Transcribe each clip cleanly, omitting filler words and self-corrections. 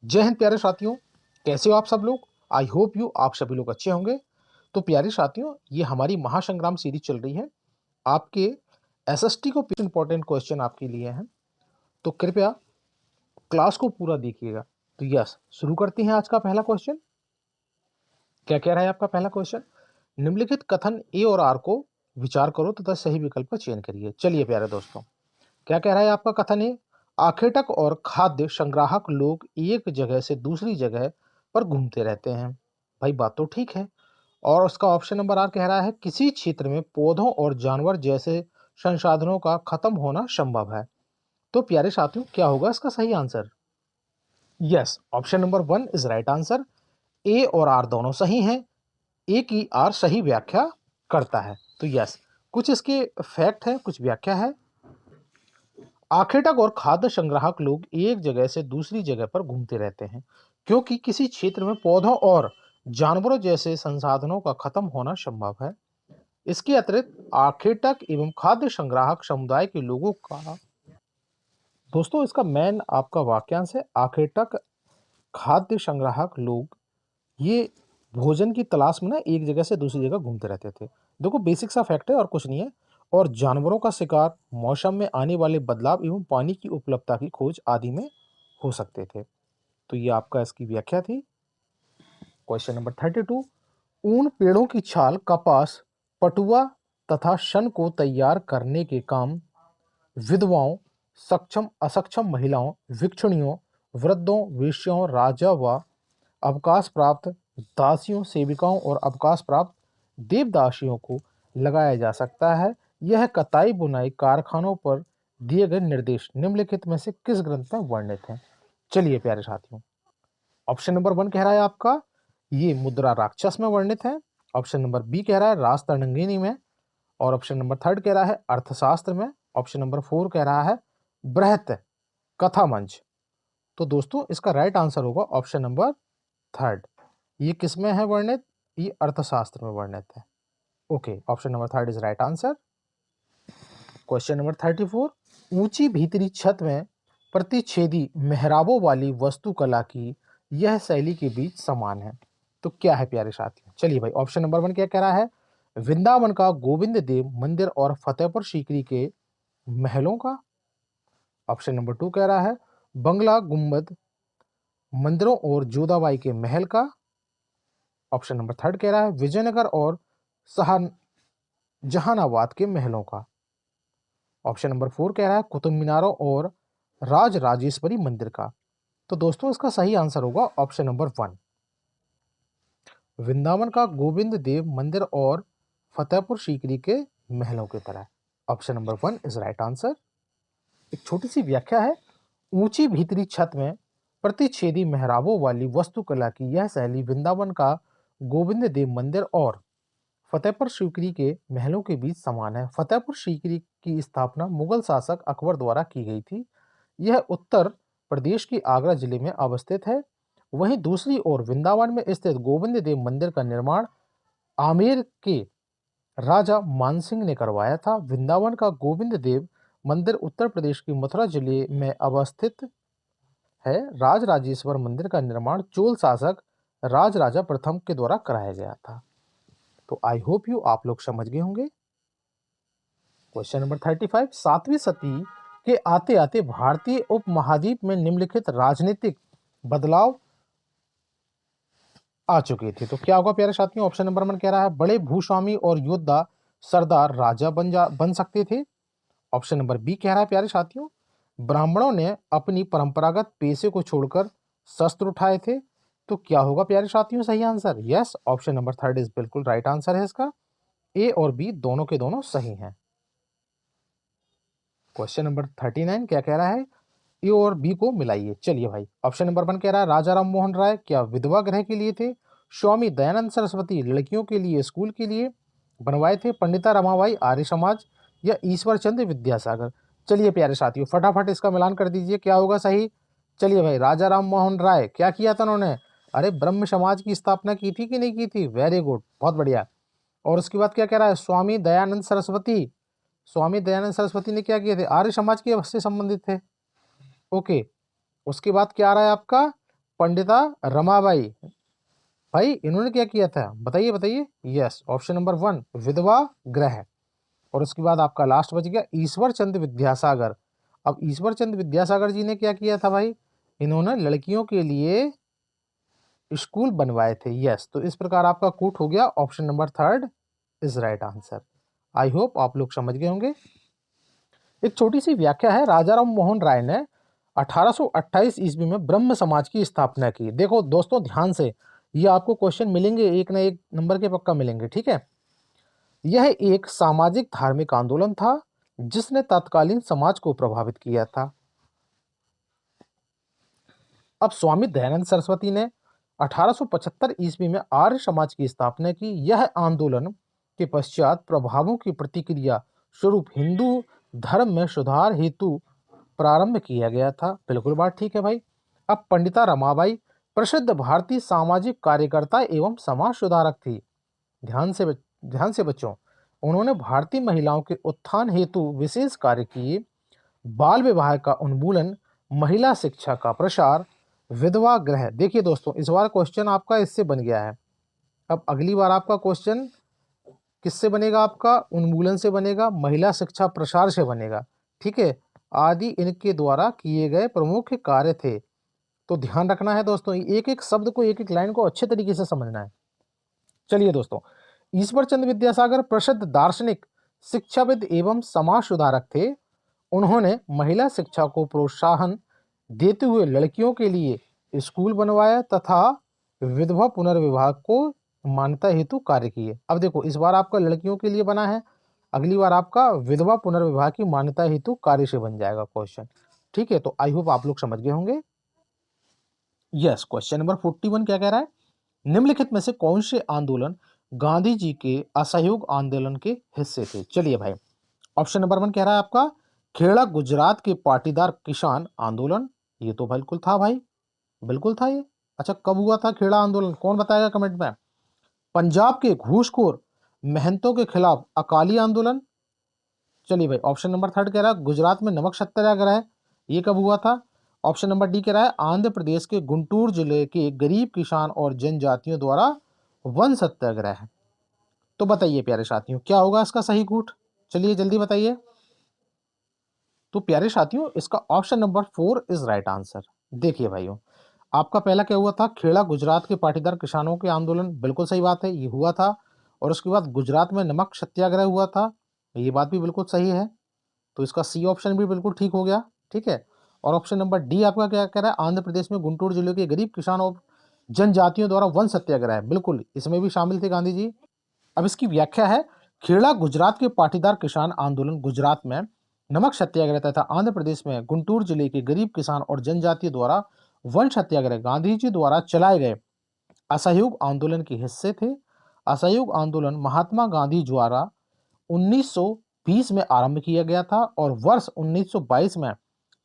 जय हिंद प्यारे साथियों। कैसे हो आप सब लोग। आई होप यू आप सभी लोग अच्छे होंगे। तो प्यारे साथियों, ये हमारी महासंग्राम सीरीज चल रही है। आपके एसएसटी को इंपॉर्टेंट क्वेश्चन आपके लिए हैं, तो कृपया क्लास को पूरा देखिएगा। तो यस, शुरू करते हैं आज का पहला क्वेश्चन। क्या कह रहा है आपका पहला क्वेश्चन? निम्नलिखित कथन ए और आर को विचार करो तथा सही विकल्प का चयन करिए। चलिए प्यारे दोस्तों, क्या कह रहा है आपका कथन है? आखेटक और खाद्य संग्राहक लोग एक जगह से दूसरी जगह पर घूमते रहते हैं। भाई बात तो ठीक है। और उसका ऑप्शन नंबर आर कह रहा है किसी क्षेत्र में पौधों और जानवर जैसे संसाधनों का खत्म होना संभव है। तो प्यारे साथियों, क्या होगा इसका सही answer? Yes, option number one is right answer. A और आर दोनों सही हैं। ए की आर सही व्याख्या करता है। तो यस, कुछ इसके फैक्ट है, कुछ व्याख्या है। आखेटक और खाद्य संग्राहक लोग एक जगह से दूसरी जगह पर घूमते रहते हैं क्योंकि किसी क्षेत्र में पौधों और जानवरों जैसे संसाधनों का खत्म होना संभव है। इसके अतिरिक्त आखेटक एवं खाद्य संग्राहक समुदाय के लोगों का, दोस्तों इसका मेन आपका वाक्यांश है आखेटक खाद्य संग्राहक लोग ये भोजन की तलाश में ना एक जगह से दूसरी जगह घूमते रहते थे। देखो बेसिक सा फैक्ट है और कुछ नहीं है। और जानवरों का शिकार, मौसम में आने वाले बदलाव एवं पानी की उपलब्धता की खोज आदि में हो सकते थे। तो ये आपका इसकी व्याख्या थी। Question number 32। ऊन, पेड़ों की छाल, कपास, पटुआ तथा शन को तैयार करने के काम विधवाओं, सक्षम असक्षम महिलाओं, भिक्षुणियों, वृद्धों, वेश्याओं, राजा व अवकाश प्राप्त दासियों, सेविकाओं और अवकाश प्राप्त देवदासियों को लगाया जा सकता है। यह कताई बुनाई कारखानों पर दिए गए निर्देश निम्नलिखित में से किस ग्रंथ में वर्णित हैं? चलिए प्यारे साथियों, ऑप्शन नंबर वन कह रहा है आपका ये मुद्रा राक्षस में वर्णित है। ऑप्शन नंबर बी कह रहा है रास तरंगिणी में। और ऑप्शन नंबर थर्ड कह रहा है अर्थशास्त्र में। ऑप्शन नंबर फोर कह रहा है बृहत कथा मंच। तो दोस्तों इसका राइट आंसर होगा ऑप्शन नंबर थर्ड। ये किस में है वर्णित? ये अर्थशास्त्र में वर्णित है। Okay, option number third is right answer. Question number 34। ऊंची भीतरी छत में प्रतिच्छेदी मेहराबों वाली वास्तुकला की यह शैली के बीच समान है। तो क्या है प्यारे साथियों? चलिए भाई, ऑप्शन नंबर वन क्या कह रहा है? वृंदावन का गोविंद देव मंदिर और फतेहपुर सीकरी के महलों का। ऑप्शन नंबर टू कह रहा है बंगला गुम्बद मंदिरों और जोधाबाई के महल का। ऑप्शन नंबर थर्ड कह रहा है विजयनगर और सहान जहानाबाद के महलों का। ऑप्शन नंबर फोर कह रहा है कुतुब मीनारों और राज राजेश्वरी मंदिर का। तो दोस्तों इसका सही आंसर होगा ऑप्शन नंबर वन, वृंदावन का गोविंद देव मंदिर और फतेहपुर सीकरी के महलों की तरह। Option number one is right answer. एक छोटी सी व्याख्या है। ऊंची भीतरी छत में प्रतिच्छेदी मेहराबों वाली वास्तुकला की यह शैली वृंदावन का गोविंद देव मंदिर और फतेहपुर सीकरी के महलों के बीच समान है। फतेहपुर सीकरी की स्थापना मुगल शासक अकबर द्वारा की गई थी। यह उत्तर प्रदेश के आगरा जिले में अवस्थित है। वहीं दूसरी ओर वृंदावन में स्थित गोविंद देव मंदिर का निर्माण आमेर के राजा मानसिंह ने करवाया था। वृंदावन का गोविंद देव मंदिर उत्तर प्रदेश के मथुरा जिले में अवस्थित है। राज राजेश्वर मंदिर का निर्माण चोल शासक राज राजा प्रथम के द्वारा कराया गया था। तो आई होप यू आप लोग समझ गए होंगे। Question number 35। सातवीं सदी के आते आते भारतीय उपमहाद्वीप में निम्नलिखित राजनीतिक बदलाव आ चुके थे। तो क्या होगा प्यारे साथियों? ऑप्शन नंबर वन कह रहा है बड़े भूस्वामी और योद्धा सरदार राजा बन सकते थे। ऑप्शन नंबर बी कह रहा है प्यारे साथियों ब्राह्मणों ने अपनी परंपरागत पेशे को छोड़कर शस्त्र उठाए थे। तो क्या होगा प्यारे साथियों सही answer? Yes, option number third is बिल्कुल राइट आंसर है इसका। ए और बी दोनों के दोनों सही हैं। क्वेश्चन नंबर 39 क्या कह रहा है? ए और बी को मिलाइए। चलिए भाई, ऑप्शन नंबर वन कह रहा है राजा राम मोहन राय क्या विधवा गृह के लिए थे? स्वामी दयानंद सरस्वती लड़कियों के लिए स्कूल के लिए बनवाए थे? पंडिता रमाबाई आर्य समाज या ईश्वर चंद्र विद्यासागर? चलिए प्यारे साथियों फटाफट इसका मिलान कर दीजिए, क्या होगा सही? चलिए भाई, राजा राम मोहन राय क्या किया था उन्होंने? अरे ब्रह्म समाज की स्थापना की थी कि नहीं की थी? वेरी गुड, बहुत बढ़िया। और उसके बाद क्या कह रहा है? स्वामी दयानंद सरस्वती ने क्या किए थे? आर्य समाज के से संबंधित थे। ओके, उसके बाद क्या आ रहा है आपका? पंडिता रमाबाई, भाई इन्होंने क्या किया था, बताइए बताइए। यस, ऑप्शन नंबर 1 विधवा गृह। और उसके बाद आपका लास्ट बच गया ईश्वर चंद्र विद्यासागर। अब ईश्वर चंद्र विद्यासागर जी ने क्या किया था भाई, इन्होंने लड़कियों के लिए स्कूल बनवाए थे। यस, तो इस प्रकार आपका कूट हो गया, option number 3 is right answer. I hope आप लोग समझ गए होंगे। एक छोटी सी व्याख्या है, राजा राम मोहन राय ने 1828 ईस्वी में ब्रह्म समाज की स्थापना की। देखो दोस्तों ध्यान से, ये आपको क्वेश्चन मिलेंगे, एक ना एक नंबर के पक्का मिलेंगे, ठीक है। यह एक सामाजिक धार्मिक आंदोलन था जिसने तत्कालीन समाज को प्रभावित किया था। अब स्वामी दयानंद सरस्वती ने 1875 ईस्वी में आर्य समाज की स्थापना की। यह आंदोलन के पश्चात प्रभावों की प्रतिक्रिया स्वरूप हिंदू धर्म में सुधार हेतु प्रारंभ किया गया था। बिल्कुल बात ठीक है भाई। अब पंडिता रमाबाई प्रसिद्ध भारतीय सामाजिक कार्यकर्ता एवं समाज सुधारक थी। ध्यान से बच्चों, उन्होंने भारतीय महिलाओं के उत्थान हेतु विशेष कार्य किए। बाल विवाह का उन्मूलन, महिला शिक्षा का प्रसार, विधवा गृह। देखिए दोस्तों, इस बार क्वेश्चन आपका इससे बन गया है। अब अगली बार आपका क्वेश्चन किससे बनेगा, आपका उन्मूलन से बनेगा, महिला शिक्षा प्रसार से बनेगा, ठीक है। आदि इनके द्वारा किए गए प्रमुख कार्य थे। तो ध्यान रखना है दोस्तों, एक एक शब्द को, एक एक लाइन को अच्छे तरीके से समझना है। चलिए दोस्तों, ईश्वर चंद्र विद्यासागर प्रसिद्ध दार्शनिक, शिक्षाविद एवं समाज सुधारक थे। उन्होंने महिला शिक्षा को प्रोत्साहन देते हुए लड़कियों के लिए स्कूल बनवाया तथा विधवा पुनर्विवाह को मान्यता हेतु कार्य किए। अब देखो, इस बार आपका लड़कियों के लिए बना है, अगली बार आपका विधवा पुनर्विवाह की मान्यता हेतु कार्य से बन जाएगा क्वेश्चन, ठीक है। तो आई होप आप लोग समझ गए होंगे। यस, क्वेश्चन नंबर 41 क्या कह रहा है, निम्नलिखित में से कौन से आंदोलन गांधी जी के असहयोग आंदोलन के हिस्से थे। चलिए भाई, ऑप्शन नंबर 1 कह रहा है आपका खेड़ा गुजरात के पाटीदार किसान आंदोलन। ये तो बिल्कुल था भाई, बिल्कुल था ये। अच्छा, कब हुआ था खेड़ा आंदोलन, कौन बताएगा कमेंट में। पंजाब के घूसखोर महंतों के खिलाफ अकाली आंदोलन। चलिए भाई, ऑप्शन नंबर 3 कह रहा है गुजरात में नमक सत्याग्रह। ये कब हुआ था। ऑप्शन नंबर डी कह रहा है आंध्र प्रदेश के गुंटूर जिले के गरीब किसान और जनजातियों द्वारा वन सत्याग्रह। तो बताइए प्यारे साथियों, क्या होगा इसका सही कूट, चलिए जल्दी बताइए। तो प्यारे साथियों, इसका option number 4 is right answer. देखिए भाइयों, आपका पहला क्या हुआ था, खेड़ा गुजरात के पाटीदार किसानों के आंदोलन, बिल्कुल सही बात है, ये हुआ था। और उसके बाद गुजरात में नमक सत्याग्रह हुआ था, ये बात भी बिल्कुल सही है। तो इसका सी ऑप्शन भी बिल्कुल ठीक हो गया, ठीक है। और ऑप्शन नंबर डी आपका क्या कह रहा है, आंध्र प्रदेश में गुंटूर जिले के गरीब किसानों और जनजातियों द्वारा वन सत्याग्रह, बिल्कुल इसमें भी शामिल थे गांधी जी। अब इसकी व्याख्या है, खेड़ा गुजरात के पाटीदार किसान आंदोलन गुजरात में नमक सत्याग्रह तथा आंध्र प्रदेश में गुंटूर जिले के गरीब किसान और जनजाति द्वारा वन सत्याग्रह गांधी जी द्वारा चलाए गए असहयोग आंदोलन के हिस्से थे। असहयोग आंदोलन महात्मा गांधी द्वारा 1920 में आरंभ किया गया था और वर्ष 1922 में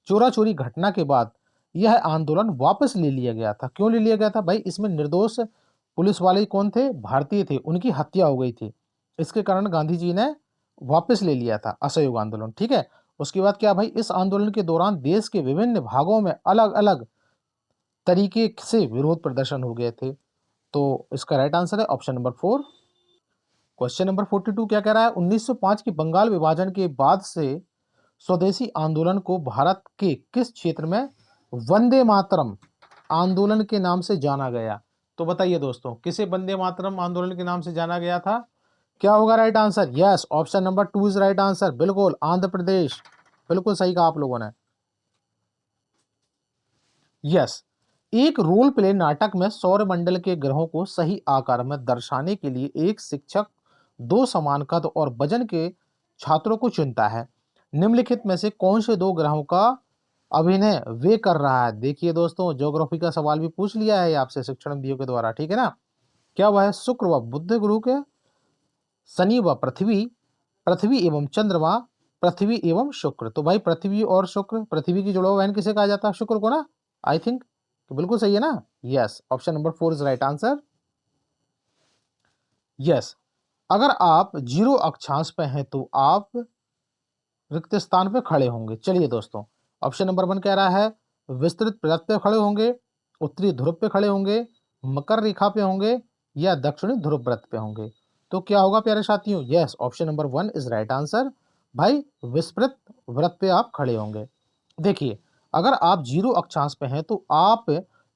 चोरा चोरी घटना के बाद यह आंदोलन वापस ले लिया गया था। क्यों ले लिया गया था भाई, इसमें निर्दोष पुलिस वाले कौन थे, भारतीय थे, उनकी हत्या हो गई थी, इसके कारण गांधी जी ने वापस ले लिया था असहयोग आंदोलन, ठीक है। उसके बाद क्या भाई, इस आंदोलन के दौरान देश के विभिन्न भागों में अलग अलग तरीके से विरोध प्रदर्शन हो गए थे। तो इसका राइट आंसर है ऑप्शन नंबर 4। क्वेश्चन नंबर 42 क्या कह रहा है, 1905 की बंगाल विभाजन के बाद से स्वदेशी आंदोलन को भारत के किस क्षेत्र में वंदे मातरम आंदोलन के नाम से जाना गया। तो बताइए दोस्तों, किसे वंदे मातरम आंदोलन के नाम से जाना गया था, क्या होगा right answer. Yes, option number 2 is right answer, बिल्कुल आंध्र प्रदेश, बिल्कुल सही कहा आप लोगों ने। यस, एक रोल प्ले नाटक में सौर मंडल के ग्रहों को सही आकार में दर्शाने के लिए एक शिक्षक दो समान कद और वजन के छात्रों को चुनता है। निम्नलिखित में से कौन से दो ग्रहों का अभिनय वे कर रहा है। देखिए दोस्तों, ज्योग्राफी का सवाल भी पूछ लिया है आपसे शिक्षण विधियों के द्वारा, ठीक है ना। क्या वह है, शुक्र व बुध ग्रह के, शनि व पृथ्वी, पृथ्वी एवं चंद्रमा, पृथ्वी एवं शुक्र। तो भाई पृथ्वी और शुक्र, पृथ्वी की जुड़वा बहन किसे कहा जाता है, शुक्र को ना, आई थिंक। तो बिल्कुल सही है ना। Yes, option number 4 is right answer. Yes, अगर आप जीरो अक्षांश पे हैं तो आप रिक्त स्थान पे खड़े होंगे। चलिए दोस्तों, ऑप्शन नंबर 1 कह रहा है विस्तृत प्रजाति पे खड़े होंगे। उत्तरी ध्रुव पे खड़े होंगे, मकर रेखा पे होंगे या दक्षिणी ध्रुव व्रत पे होंगे? तो क्या होगा प्यारे साथियों? Yes, option number 1 is right answer. भाई विषुवत व्रत पे आप खड़े होंगे। देखिए, अगर आप 0 अक्षांश पे हैं तो आप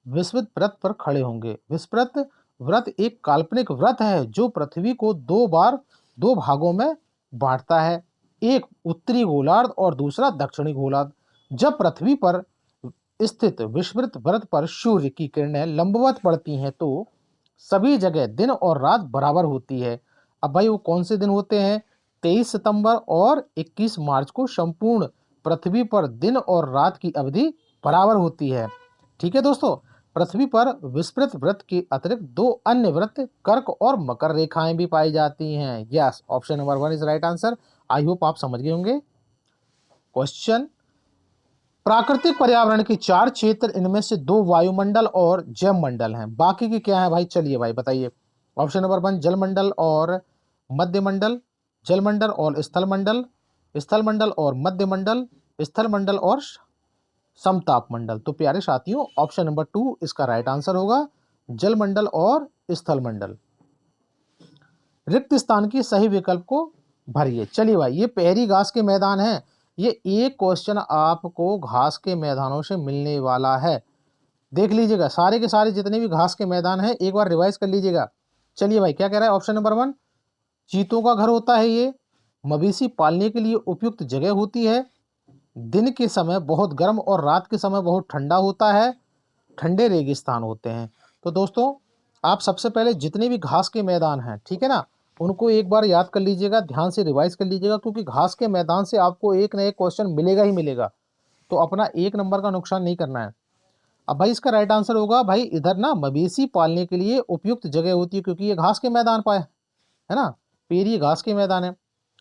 विषुवत व्रत पर खड़े होंगे। विषुवत व्रत एक काल्पनिक व्रत है जो पृथ्वी को दो भागों में बांटता है, एक उत्तरी गोलार्ध और दूसरा दक्षिणी गोलार्ध। जब पृथ्वी पर स्थित विषुवत व्रत पर सूर्य की किरणें लंबवत पड़ती हैं तो सभी जगह दिन और रात बराबर होती है। अब भाई वो कौन से दिन होते हैं? 23 सितंबर और 21 मार्च को संपूर्ण पृथ्वी पर दिन और रात की अवधि बराबर होती है। ठीक है दोस्तों, पृथ्वी पर विषुवत व्रत के अतिरिक्त 2 अन्य व्रत कर्क और मकर रेखाएं भी पाई जाती हैं। Yes, option number 1 is right answer. I hope आप समझ गए होंगे। क्वेश्चन, प्राकृतिक पर्यावरण के 4 क्षेत्र, इनमें से 2 वायुमंडल और जैव मंडल हैं, बाकी के क्या है भाई? चलिए भाई बताइए। ऑप्शन नंबर 1 जलमंडल और मध्यमंडल, जलमंडल और स्थलमंडल, स्थलमंडल और मध्यमंडल, स्थलमंडल और समताप मंडल। तो प्यारे साथियों, ऑप्शन नंबर 2 इसका राइट आंसर होगा, जलमंडल और स्थलमंडल। रिक्त स्थान की सही विकल्प को भरिए। चलिए भाई, ये पहरी घास के मैदान है। ये एक क्वेश्चन आपको घास के मैदानों से मिलने वाला है। देख लीजिएगा, सारे के सारे जितने भी घास के मैदान हैं एक बार रिवाइज कर लीजिएगा। चलिए भाई, क्या कह रहा है ऑप्शन नंबर 1? चीतों का घर होता है ये, मवेशी पालने के लिए उपयुक्त जगह होती है, दिन के समय बहुत गर्म और रात के समय बहुत ठंडा होता है, ठंडे रेगिस्तान होते हैं। तो दोस्तों, आप सबसे पहले जितने भी घास के मैदान हैं, ठीक है ना, उनको एक बार याद कर लीजिएगा, ध्यान से रिवाइज कर लीजिएगा, क्योंकि घास के मैदान से आपको एक न एक क्वेश्चन मिलेगा ही मिलेगा। तो अपना 1 नंबर का नुकसान नहीं करना है। अब भाई इसका राइट आंसर होगा, भाई इधर ना मवेशी पालने के लिए उपयुक्त जगह होती है, क्योंकि ये घास के मैदान पाए है ना, पेरी घास के मैदान है।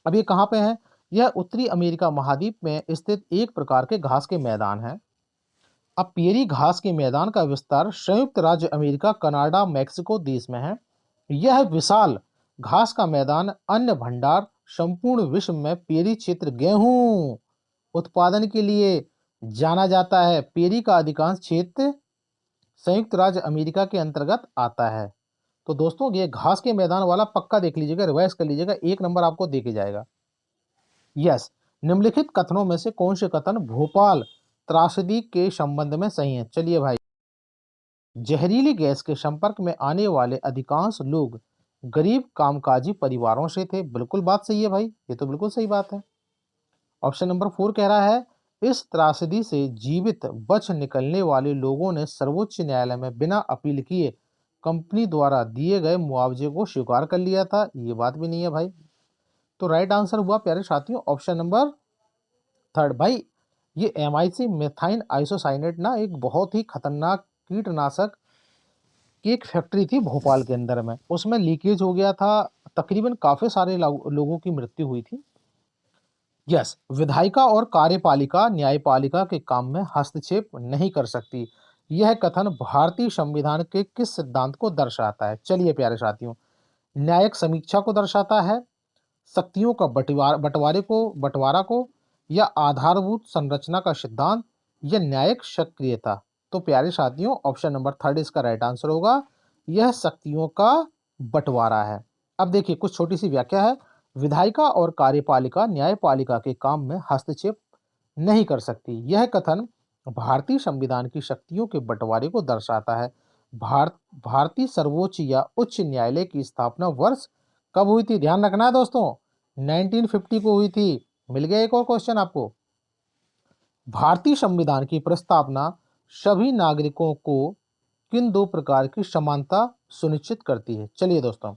अब ये कहाँ पे है? यह उत्तरी अमेरिका महाद्वीप में स्थित एक प्रकार के घास के मैदान है। अब पेरी घास के मैदान का विस्तार संयुक्त राज्य अमेरिका, कनाडा, मैक्सिको देश में है। यह विशाल घास का मैदान अन्य भंडार संपूर्ण विश्व में पेरी क्षेत्र गेहूं उत्पादन के लिए जाना जाता है। पेरी का अधिकांश क्षेत्र संयुक्त राज्य अमेरिका के अंतर्गत आता है। तो दोस्तों, ये घास के मैदान वाला पक्का देख लीजिएगा, रिवाइज कर लीजिएगा, 1 नंबर आपको दे के जाएगा। यस, निम्नलिखित कथनों में से कौन से कथन भोपाल त्रासदी के संबंध में सही है? चलिए भाई, जहरीली गैस के संपर्क में आने वाले अधिकांश लोग गरीब कामकाजी परिवारों से थे। बिल्कुल बात सही है भाई, ये तो बिल्कुल सही बात है। ऑप्शन नंबर 4 कह रहा है, इस त्रासदी से जीवित बच निकलने वाले लोगों ने सर्वोच्च न्यायालय में बिना अपील किए कंपनी द्वारा दिए गए मुआवजे को स्वीकार कर लिया था। ये बात भी नहीं है भाई। तो राइट आंसर हुआ प्यारे साथियों ऑप्शन नंबर 3 भाई। ये MIC मेथाइन आइसोसाइनेट ना एक बहुत ही खतरनाक कीटनाशक की एक फैक्ट्री थी भोपाल के अंदर में, उसमें लीकेज हो गया था, तकरीबन काफी सारे लोगों की मृत्यु हुई थी। यस, विधायिका और कार्यपालिका न्यायपालिका के काम में हस्तक्षेप नहीं कर सकती। यह कथन भारतीय संविधान के किस सिद्धांत को दर्शाता है? चलिए प्यारे साथियों, न्यायिक समीक्षा को दर्शाता है, शक्तियों का बंटवारा को, या आधारभूत संरचना का सिद्धांत, या न्यायिक सक्रियता। तो प्यारे साथियों, ऑप्शन नंबर 3 इसका राइट आंसर होगा, यह शक्तियों का बंटवारा है। अब देखिए, कुछ छोटी सी व्याख्या है। विधायिका और कार्यपालिका न्यायपालिका के काम में हस्तक्षेप नहीं कर सकती। यह कथन भारतीय संविधान की शक्तियों के बंटवारे को दर्शाता है। भारतीय सर्वोच्च या उच्च न्यायालय की स्थापना वर्ष कब हुई थी? ध्यान रखना है दोस्तों, 1950 को हुई थी। मिल गया एक और क्वेश्चन आपको। भारतीय संविधान की प्रस्तावना सभी नागरिकों को किन 2 प्रकार की समानता सुनिश्चित करती है? चलिए दोस्तों,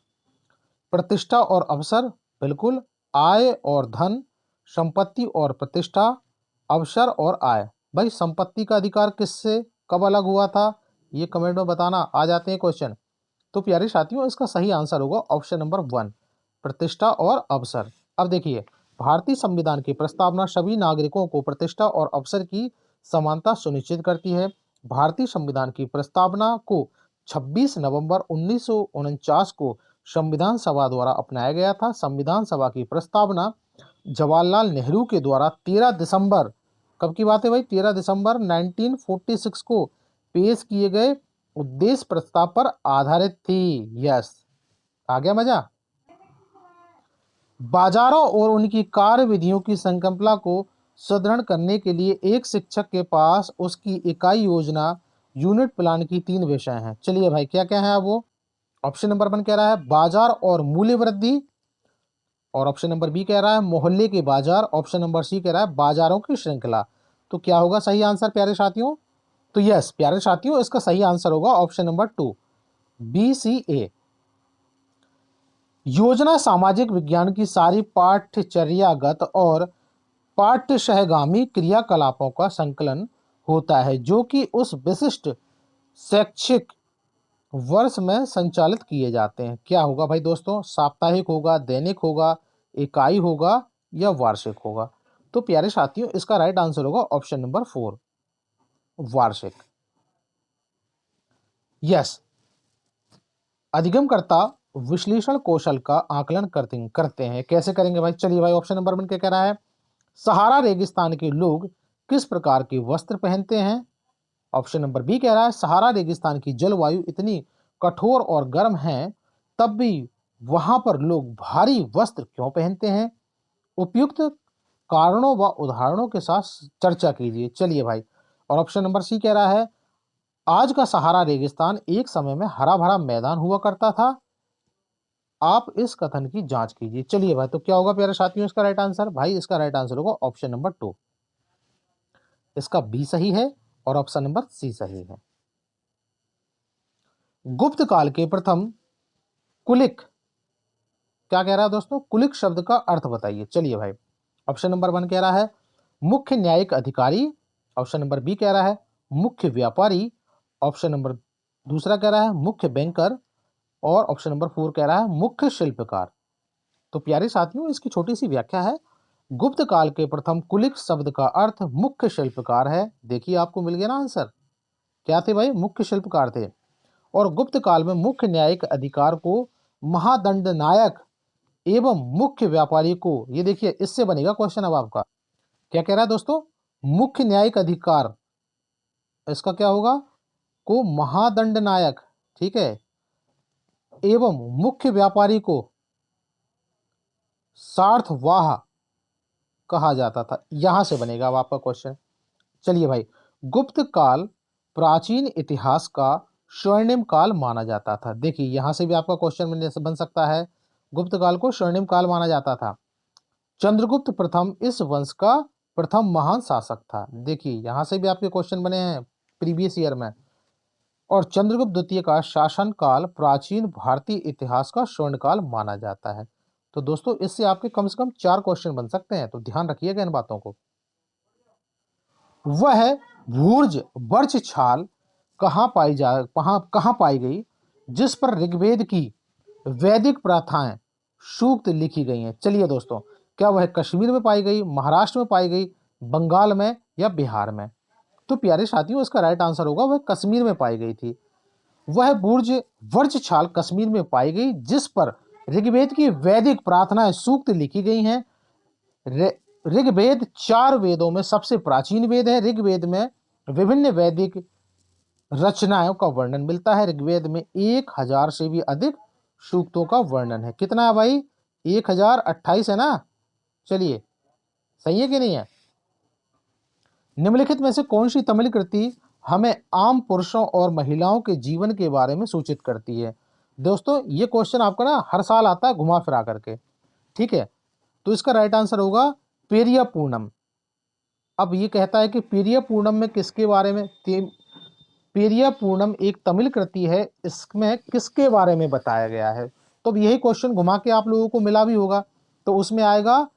प्रतिष्ठा और अवसर, बिल्कुल, आय और धन, संपत्ति और प्रतिष्ठा, अवसर और आय। भाई संपत्ति का अधिकार किससे कब अलग हुआ था? ये कमेंट में बताना। आ जाते हैं क्वेश्चन। तो प्यारे साथियों, इसका सही आंसर होगा ऑप्शन नंबर 1, प्रतिष्ठा और अवसर। अब देखिए, भारतीय संविधान की प्रस्तावना सभी नागरिकों को प्रतिष्ठा और अवसर की समानता सुनिश्चित करती है। भारतीय संविधान की प्रस्तावना को 26 नवंबर 1949 को संविधान सभा द्वारा अपनाया गया था। संविधान सभा की प्रस्तावना जवाहरलाल नेहरू के द्वारा 13 दिसंबर, कब की बात है भाई? 13 दिसंबर 1946 को पेश किए गए उद्देश्य प्रस्ताव पर आधारित थी। यस, आ गया मजा। बाजारों और उनकी कार्य विधियों की संकल्पना को सुदृढ़ करने के लिए एक शिक्षक के पास उसकी इकाई योजना यूनिट प्लान की 3 विषय हैं। चलिए भाई, क्या क्या है वो। ऑप्शन नंबर 1 कह रहा है बाजार और मूल्य वृद्धि, और ऑप्शन नंबर बी कह रहा है मोहल्ले के बाजार, ऑप्शन नंबर सी कह रहा है बाजारों की श्रृंखला। तो क्या होगा सही आंसर प्यारे साथियों? तो यस प्यारे साथियों, इसका सही आंसर होगा ऑप्शन नंबर 2, बी सी ए। योजना सामाजिक विज्ञान की सारी पाठ्यचर्यागत और पाठ्य सहगामी क्रियाकलापों का संकलन होता है जो कि उस विशिष्ट शैक्षिक वर्ष में संचालित किए जाते हैं। क्या होगा भाई दोस्तों? साप्ताहिक होगा, दैनिक होगा, इकाई होगा या वार्षिक होगा? तो प्यारे साथियों, इसका राइट आंसर होगा ऑप्शन नंबर 4, वार्षिक। यस, अधिगमकर्ता विश्लेषण कौशल का आकलन करते हैं। कैसे करेंगे भाई? चलिए भाई, ऑप्शन नंबर 1 क्या कह रहा है सहारा रेगिस्तान के लोग किस प्रकार के वस्त्र पहनते हैं। ऑप्शन नंबर बी कह रहा है सहारा रेगिस्तान की जलवायु इतनी कठोर और गर्म है तब भी वहां पर लोग भारी वस्त्र क्यों पहनते हैं। उपयुक्त कारणों व उदाहरणों के साथ चर्चा कीजिए। चलिए भाई, और ऑप्शन नंबर सी कह रहा है आज का सहारा रेगिस्तान एक समय में हरा भरा मैदान हुआ करता था। आप इस कथन की जांच कीजिए। चलिए भाई, तो क्या होगा प्यारे साथियों इसका राइट आंसर? भाई इसका राइट आंसर होगा ऑप्शन नंबर 2, इसका बी सही है और ऑप्शन नंबर सी सही है। गुप्त काल के प्रथम कुलिक, क्या कह रहा है दोस्तों? कुलिक शब्द का अर्थ बताइए। चलिए भाई, ऑप्शन नंबर 1 कह रहा है मुख्य न्यायिक अधिकारी, ऑप्शन नंबर बी कह रहा है मुख्य व्यापारी, ऑप्शन नंबर दूसरा कह रहा है मुख्य बैंकर, और ऑप्शन नंबर 4 कह रहा है मुख्य शिल्पकार। तो प्यारे साथियों, इसकी छोटी सी व्याख्या है। गुप्त काल के प्रथम कुलिक शब्द का अर्थ मुख्य शिल्पकार है। देखिए, आपको मिल गया ना आंसर। क्या थे भाई? मुख्य शिल्पकार थे। और गुप्त काल में मुख्य न्यायिक अधिकार को महादंड नायक एवं मुख्य व्यापारी को, ये देखिए इससे बनेगा क्वेश्चन अब आपका। क्या कह रहा है दोस्तों? मुख्य न्यायिक अधिकार, इसका क्या होगा? को महादंड नायक, ठीक है, एवं मुख्य व्यापारी को सार्थवाह कहा जाता था। यहां से बनेगा अब आपका क्वेश्चन। चलिए भाई, गुप्त काल प्राचीन इतिहास का स्वर्णिम काल माना जाता था। देखिए, यहां से भी आपका क्वेश्चन बन सकता है। गुप्त काल को स्वर्णिम काल माना जाता था। चंद्रगुप्त प्रथम इस वंश का प्रथम महान शासक था। देखिए, यहां से भी आपके क्वेश्चन बने हैं प्रीवियस ईयर में। और चंद्रगुप्त द्वितीय का शासन काल प्राचीन भारतीय इतिहास का स्वर्ण काल माना जाता है। तो दोस्तों, इससे आपके कम से कम 4 क्वेश्चन बन सकते हैं, तो ध्यान रखिएगा इन बातों को। वह भूर्ज वर्च छाल कहां पाई गई जिस पर ऋग्वेद की वैदिक प्रथाएं सूक्त लिखी गई हैं। चलिए दोस्तों, क्या वह कश्मीर में पाई गई, महाराष्ट्र में पाई गई, बंगाल में या बिहार में? तो प्यारे साथियों, इसका राइट आंसर होगा वह कश्मीर में पाई गई थी। वह बुर्ज वर्च छाल कश्मीर में पाई गई जिस पर ऋग्वेद की वैदिक प्रार्थनाएं सूक्त लिखी गई हैं। ऋग्वेद 4 वेदों में सबसे प्राचीन वेद है। ऋग्वेद में विभिन्न वैदिक रचनाओं का वर्णन मिलता है। ऋग्वेद में 1000 से भी अधिक सूक्तों का वर्णन है। कितना है भाई? 1028 है ना? चलिए, सही है कि नहीं है? निम्नलिखित में से कौन सी तमिल कृति हमें आम पुरुषों और महिलाओं के जीवन के बारे में सूचित करती है? दोस्तों, ये क्वेश्चन आपका ना हर साल आता है घुमा फिरा करके, ठीक है। तो इसका राइट आंसर होगा पेरिया पूर्णम। अब ये कहता है कि पेरिया पूर्णम में किसके बारे में? पेरिया पूर्णम एक तमिल कृति है, इसमें किसके बारे में बताया गया है? तो अब यही क्वेश्चन घुमा के आप लोगों को मिला भी होगा, तो उसमें आएगा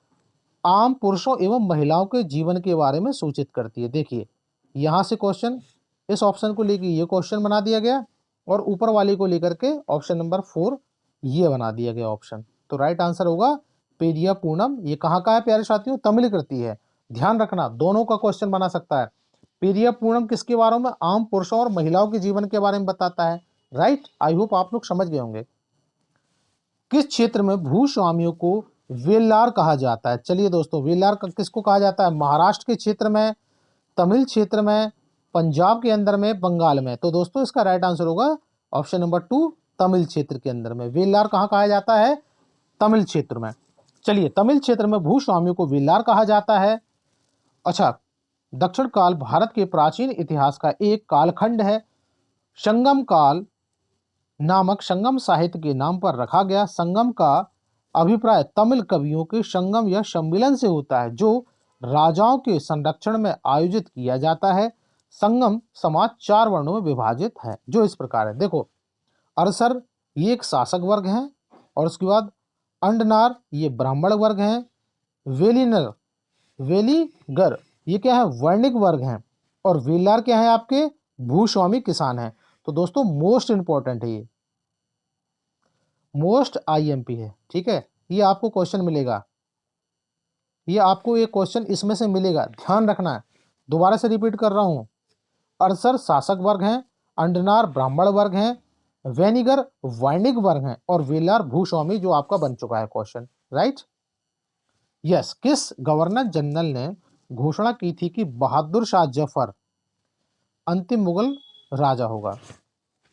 आम पुरुषों एवं महिलाओं के जीवन के बारे में सूचित करती है। देखिए, यहां से क्वेश्चन, इस ऑप्शन को लेकर ये क्वेश्चन बना दिया गया और ऊपर वाले को लेकर के ऑप्शन नंबर 4 ये बना दिया गया ऑप्शन। तो राइट आंसर होगा पेरिया पूर्णम। ये कहाँ का है प्यारे साथियों? तमिल कृति है। ध्यान रखना, दोनों का क्वेश्चन बना सकता है। पेरिया पूर्णम किसके बारे में? आम पुरुषों और महिलाओं के जीवन के बारे में बताता है। राइट, आई होप आप लोग समझ गए होंगे। किस क्षेत्र में भूस्वामियों को वेल्लार कहा जाता है? चलिए दोस्तों, वेल्लार किसको कहा जाता है? महाराष्ट्र के क्षेत्र में, तमिल क्षेत्र में, पंजाब के अंदर में, बंगाल में। तो दोस्तों इसका राइट आंसर होगा ऑप्शन नंबर 2, तमिल क्षेत्र के अंदर में। वेल्लार कहाँ कहा जाता है? तमिल क्षेत्र में। चलिए, तमिल क्षेत्र में भूस्वामियों को वेल्लार कहा जाता है। अच्छा, दक्षिण काल भारत के प्राचीन इतिहास का एक कालखंड है। संगम काल नामक संगम साहित्य के नाम पर रखा गया। संगम का अभिप्राय तमिल कवियों के संगम या सम्मिलन से होता है, जो राजाओं के संरक्षण में आयोजित किया जाता है। संगम समाज 4 वर्णों में विभाजित है, जो इस प्रकार है। देखो, अरसर ये एक शासक वर्ग है, और उसके बाद अंडनार ये ब्राह्मण वर्ग है, वेलिनर वेलीगर ये क्या है? वर्णिक वर्ग हैं, और वेलार क्या है? आपके भूस्वामी किसान हैं। तो दोस्तों मोस्ट इंपॉर्टेंट है, ये मोस्ट आईएमपी है, ठीक है। ये आपको क्वेश्चन मिलेगा, ये आपको एक क्वेश्चन इसमें से मिलेगा, ध्यान रखना है। दोबारा से रिपीट कर रहा हूं, अरसर शासक वर्ग हैं, अंडनार ब्राह्मण वर्ग हैं, वेनिगर वर्णिक वर्ग हैं, और वेलार भूस्वामी, जो आपका बन चुका है क्वेश्चन, राइट। यस, किस गवर्नर जनरल ने घोषणा की थी कि बहादुर शाह जफर अंतिम मुगल राजा होगा?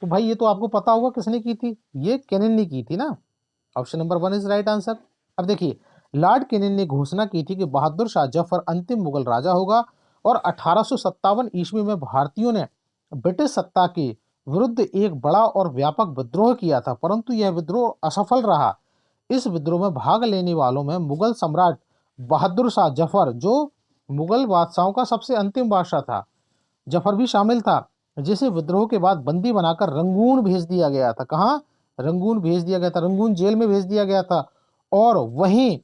तो भाई ये तो आपको पता होगा किसने की थी, ये कैनिंग ने की थी ना। Option number 1 is right answer. अब देखिए, लॉर्ड कैनिंग ने घोषणा की थी कि बहादुर शाह जफर अंतिम मुगल राजा होगा, और 1857 ईस्वी में भारतीयों ने ब्रिटिश सत्ता के विरुद्ध एक बड़ा और व्यापक विद्रोह किया था, परंतु यह विद्रोह असफल रहा। इस विद्रोह में भाग लेने वालों में मुगल सम्राट बहादुर शाह जफर, जो मुगल बादशाहों का सबसे अंतिम बादशाह था, जफर भी शामिल था, जिसे विद्रोह के बाद बंदी बनाकर रंगून भेज दिया गया था। कहाँ? रंगून भेज दिया गया था, रंगून जेल में भेज दिया गया था, और वहीं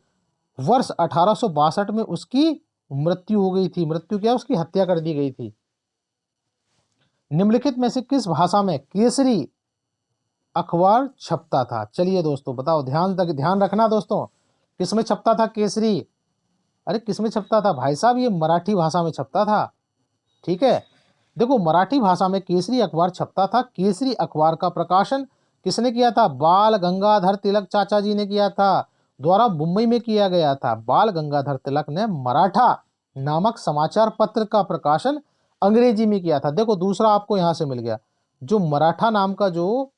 वर्ष 1862 में उसकी मृत्यु हो गई थी। मृत्यु क्या? उसकी हत्या कर दी गई थी। निम्नलिखित में से किस भाषा में केसरी अखबार छपता था? चलिए दोस्तों बताओ, ध्यान रखना दोस्तों, किसमें छपता था केसरी? अरे किसमें छपता था भाई साहब? ये मराठी भाषा में छपता था, ठीक है। देखो, मराठी भाषा में केसरी अखबार छपता था। केसरी अखबार का प्रकाशन किसने किया था? बाल गंगाधर तिलक चाचा जी ने किया था, द्वारा मुंबई में किया गया था। बाल गंगाधर तिलक ने मराठा नामक समाचार पत्र का प्रकाशन अंग्रेजी में किया था। देखो, दूसरा आपको यहां से मिल गया, जो मराठा नाम का जो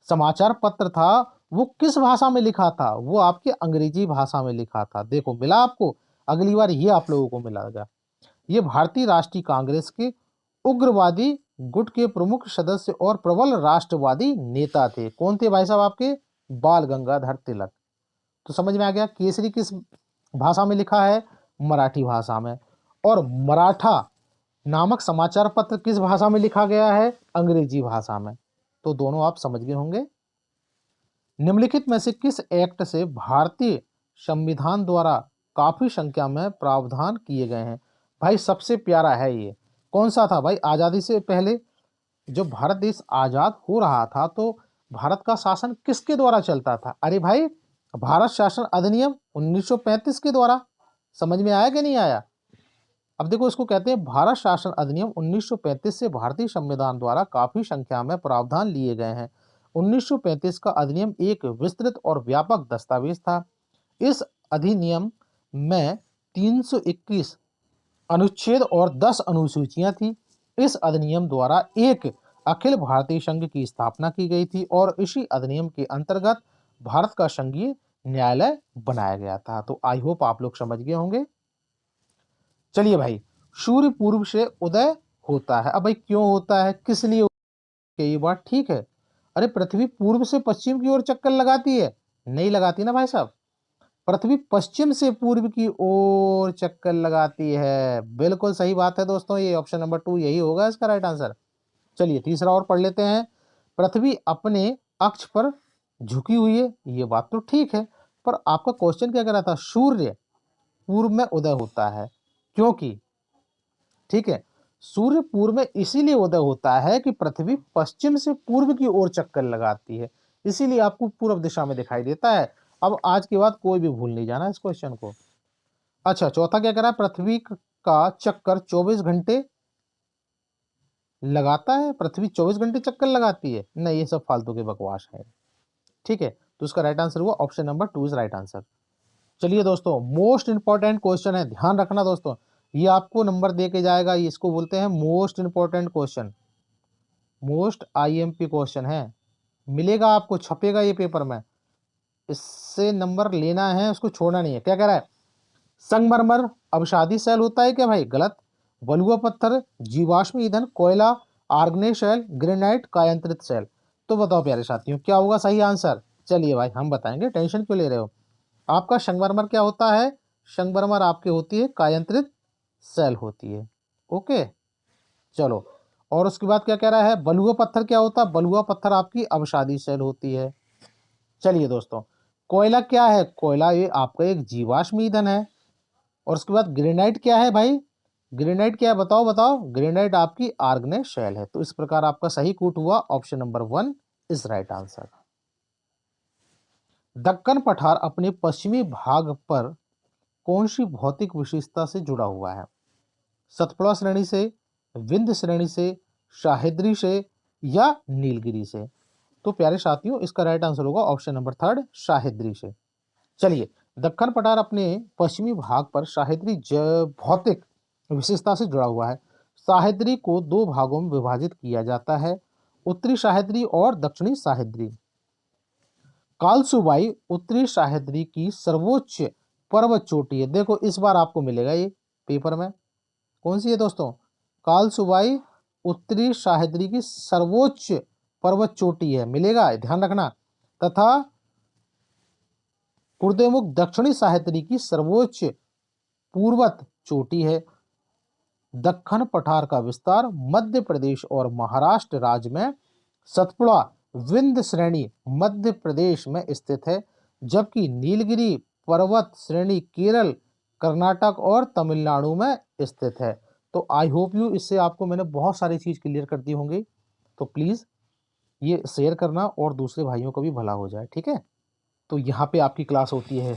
समाचार पत्र था, वो किस भाषा में लिखा था? वो आपके अंग्रेजी भाषा में लिखा था। देखो, मिला आपको? अगली बार ये आप लोगों को मिलेगा। ये भारतीय राष्ट्रीय कांग्रेस के उग्रवादी गुट के प्रमुख सदस्य और प्रबल राष्ट्रवादी नेता थे। कौन थे भाई साहब? आपके बाल गंगाधर तिलक। तो समझ में आ गया, केसरी किस भाषा में लिखा है? मराठी भाषा में। और मराठा नामक समाचार पत्र किस भाषा में लिखा गया है? अंग्रेजी भाषा में। तो दोनों आप समझ गए होंगे। निम्नलिखित में से किस एक्ट से भारतीय संविधान द्वारा काफी संख्या में प्रावधान किए गए हैं? भाई सबसे प्यारा है ये, कौन सा था भाई? आजादी से पहले जब भारत देश आजाद हो रहा था, तो भारत का शासन किसके द्वारा चलता था? अरे भाई, भारत शासन अधिनियम 1935 के द्वारा। समझ में आया कि नहीं आया? अब देखो, इसको कहते हैं भारत शासन अधिनियम 1935 से भारतीय संविधान द्वारा काफी संख्या में प्रावधान लिए गए हैं। 1935 का अधिनियम एक विस्तृत और व्यापक दस्तावेज था। इस अधिनियम में 321 अनुच्छेद और 10 अनुसूचियां थी। इस अधिनियम द्वारा एक अखिल भारतीय संघ की स्थापना की गई थी, और इसी अधिनियम के अंतर्गत भारत का संघीय न्यायालय बनाया गया था। तो आई होप आप लोग समझ गए होंगे। चलिए भाई, सूर्य पूर्व से उदय होता है। अब भाई क्यों होता है, किस लिए? ये बात ठीक है। अरे पृथ्वी पूर्व से पश्चिम की ओर चक्कर लगाती है? नहीं लगाती ना भाई साहब। पृथ्वी पश्चिम से पूर्व की ओर चक्कर लगाती है। बिल्कुल सही बात है दोस्तों, ये ऑप्शन नंबर 2 यही होगा इसका राइट आंसर। चलिए तीसरा और पढ़ लेते हैं। पृथ्वी अपने अक्ष पर झुकी हुई है, ये बात तो ठीक है, पर आपका क्वेश्चन क्या कर रहा था? सूर्य पूर्व में उदय होता है, क्योंकि ठीक है, सूर्य पूर्व में इसीलिए उदय होता है कि पृथ्वी पश्चिम से पूर्व की ओर चक्कर लगाती है, इसीलिए आपको पूर्व दिशा में दिखाई देता है। अब आज के बाद कोई भी भूल नहीं जाना इस क्वेश्चन को। अच्छा, चौथा क्या करा? पृथ्वी का चक्कर 24 घंटे लगाता है। पृथ्वी 24 घंटे चक्कर लगाती है? नहीं, ये सब फालतू के बकवास है, ठीक है। तो इसका राइट आंसर हुआ option number 2 is right answer. चलिए दोस्तों, मोस्ट इंपॉर्टेंट क्वेश्चन है, ध्यान रखना दोस्तों। ये आपको नंबर दे के जाएगा, इसको बोलते हैं most important question, most IMP question है, मिलेगा आपको, छपेगा ये पेपर में, इससे नंबर लेना है, उसको छोड़ना नहीं है। क्या कह रहा है, संगमरमर अवसादी सेल होता है क्या भाई, गलत। बलुआ पत्थर, जीवाश्म ईंधन, कोयला, आर्गनेय सेल, ग्रेनाइट, कायांतरित सेल। तो बताओ प्यारे साथियों क्या होगा सही आंसर। चलिए भाई हम बताएंगे, टेंशन क्यों ले रहे हो। आपका संगमरमर क्या होता है, संगमरमर आपके होती है कायांतरित सेल होती है। ओके चलो, और उसके बाद क्या कह रहा है, बलुआ पत्थर क्या होता है, बलुआ पत्थर आपकी अवसादी सेल होती है। चलिए दोस्तों, कोयला क्या है, कोयला ये आपका एक जीवाश्म ईंधन है। और उसके बाद ग्रेनाइट क्या है भाई, ग्रेनाइट क्या है, बताओ बताओ, ग्रेनाइट आपकी आर्गनेय शेल है। तो इस प्रकार आपका सही कूट हुआ, option number 1 is right answer. Deccan पठार अपने पश्चिमी भाग पर कौन सी भौतिक विशेषता से जुड़ा हुआ है, सतपुड़ा श्रेणी से, विंध्य श्रेणी से, शाहिद्री से, या नीलगिरी से। तो प्यारे साथियों इसका राइट आंसर होगा ऑप्शन नंबर 3 शाहिद्री से। चलिए, दक्कन पठार अपने पश्चिमी भाग पर शाहिद्री भौतिक विशेषता से जुड़ा हुआ है। शाहिद्री को दो भागों में विभाजित किया जाता है, उत्तरी शाहिद्री और दक्षिणी शाहिद्री। कालसुबाई उत्तरी शाहिद्री की सर्वोच्च पर्वत चोटी है। देखो इस बार आपको मिलेगा ये पेपर में, कौन सी है दोस्तों, कालसुबाई उत्तरी शाहिद्री की सर्वोच्च पर्वत चोटी है, मिलेगा ध्यान रखना। तथा कुर्देमुख दक्षिणी शाहिद्री की सर्वोच्च पूर्वत चोटी है। दक्कन पठार का विस्तार मध्य प्रदेश और महाराष्ट्र राज्य में सतपुड़ा विंध्य श्रेणी मध्य प्रदेश में स्थित है, जबकि नीलगिरी पर्वत श्रेणी केरल, कर्नाटक और तमिलनाडु में स्थित है। तो आई होप यू इससे आपको मैंने बहुत सारी चीज क्लियर कर दी होंगी। तो प्लीज ये शेयर करना और दूसरे भाइयों का भी भला हो जाए, ठीक है। तो यहाँ पे आपकी क्लास होती है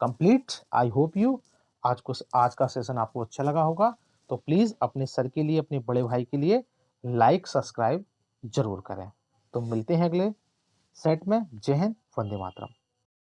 कंप्लीट। आई होप यू आज का सेशन आपको अच्छा लगा होगा। तो प्लीज़ अपने सर के लिए, अपने बड़े भाई के लिए लाइक सब्सक्राइब जरूर करें। तो मिलते हैं अगले सेट में। जय हिंद, वंदे मातरम।